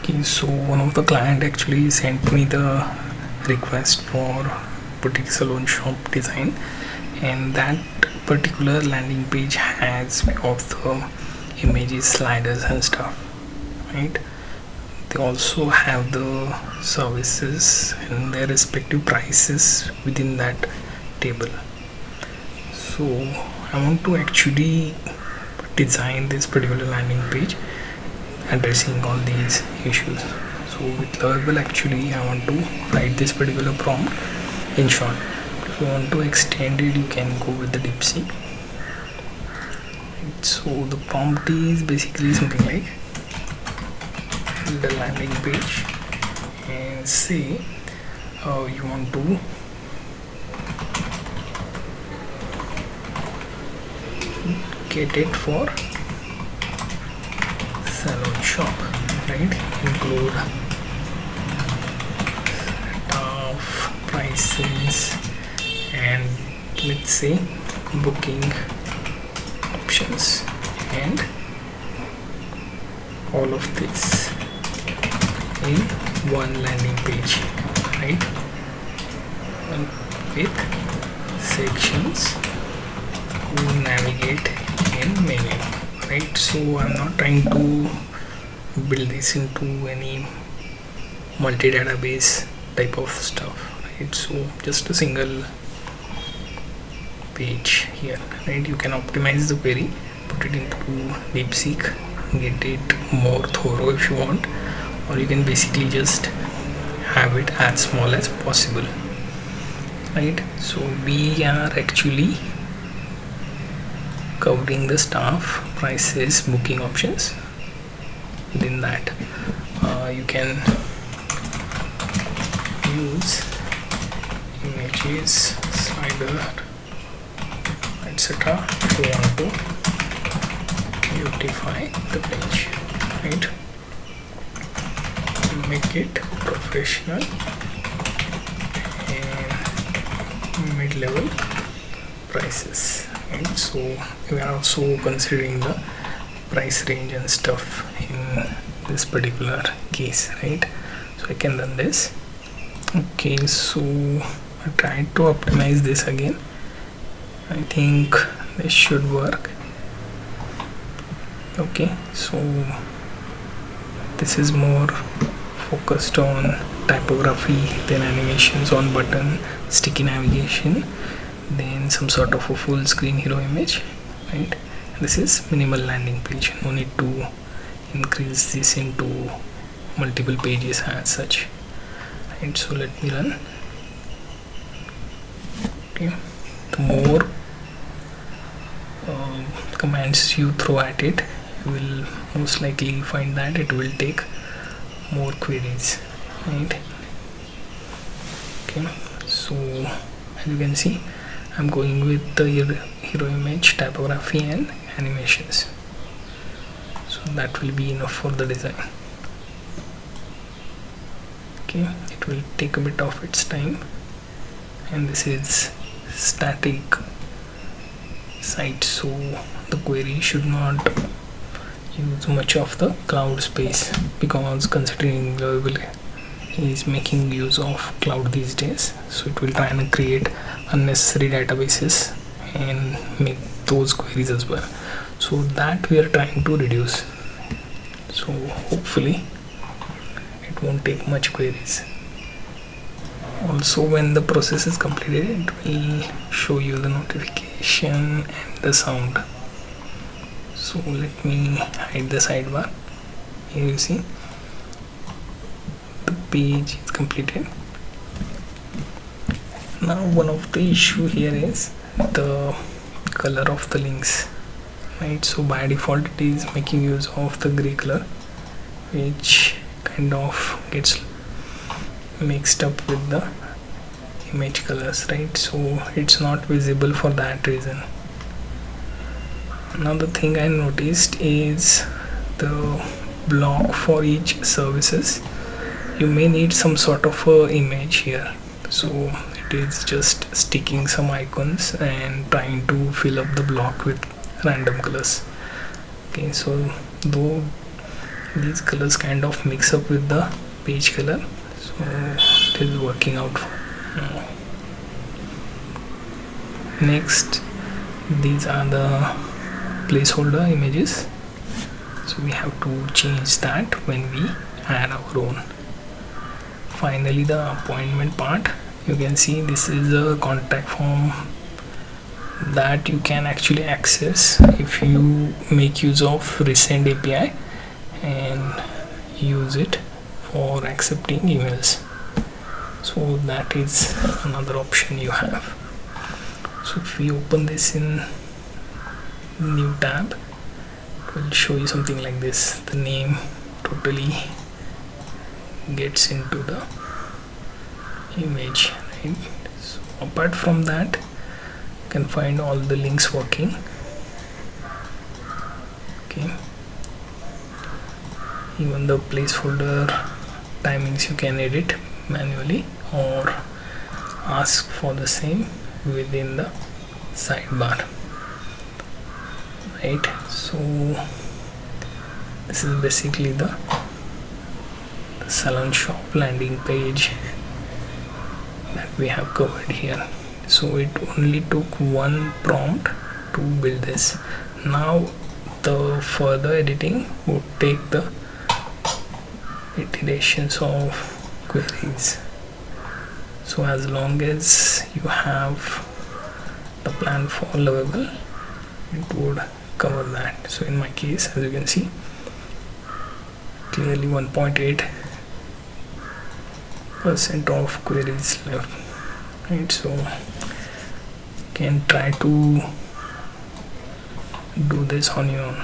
Okay, so one of the client actually sent me the request for boutique salon shop design, and that particular landing page has of the images, sliders and stuff, right? They also have the services and their respective prices within that table. So I want to actually design this particular landing page addressing all these issues. So with Lovable, actually I want to write this particular prompt in short. If you want to extend it, you can go with the DeepSeek. So the prompt is basically something like the landing page, and say you want to get it for salon shop, right? Include staff, prices, and let's say booking options, and all of this in one landing page, right? And with sections to navigate in menu, right? So I'm not trying to build this into any multi-database type of stuff, right? So just a single page here, right? You can optimize the query, put it into DeepSeek, get it more thorough if you want, or you can basically just have it as small as possible, right? So we are actually covering the staff, prices, booking options. Within that you can use images, slider, etc. if you want to beautify the page, right? Make it professional and mid-level prices, right? So we are also considering the price range and stuff in this particular case, right? So I can run this. Okay, so I tried to optimize this again. I think this should work. Okay, so this is more focused on typography, then animations on button, sticky navigation, then some sort of a full screen hero image, right? This is minimal landing page, no need to increase this into multiple pages as such, right? So let me run. Okay, the more commands you throw at it, you will most likely find that it will take more queries, right? Okay, so as you can see, I'm going with the hero image, typography and animations, so that will be enough for the design. Okay, it will take a bit of its time, and this is static site, so the query should not use much of the cloud space, because considering Lovable is making use of cloud these days, so it will try and create unnecessary databases and make those queries as well. So that we are trying to reduce, so hopefully it won't take much queries. Also, when the process is completed, it will show you the notification and the sound. So let me hide the sidebar. Here you see the page is completed. Now one of the issue here is the color of the links, right? So by default it is making use of the gray color, which kind of gets mixed up with the image colors, right? So it's not visible for that reason. Another thing I noticed is the block for each services. You may need some sort of a image here, so it is just sticking some icons and trying to fill up the block with random colors. Okay, so though these colors kind of mix up with the page color, so it is working out now. Next, these are the placeholder images, so we have to change that when we add our own. Finally, the appointment part, you can see this is a contact form that you can actually access if you make use of recent API and use it for accepting emails. So that is another option you have. So if we open this in new tab, it will show you something like this. The name totally gets into the image, right? So apart from that, you can find all the links working. Okay, even the placeholder timings you can edit manually or ask for the same within the sidebar, right? So this is basically the Salon shop landing page that we have covered here. So it only took one prompt to build this. Now the further editing would take the iterations of queries. So as long as you have the plan for Lovable, it would cover that. So in my case, as you can see, clearly 1.8% of queries left, right? So you can try to do this on your own.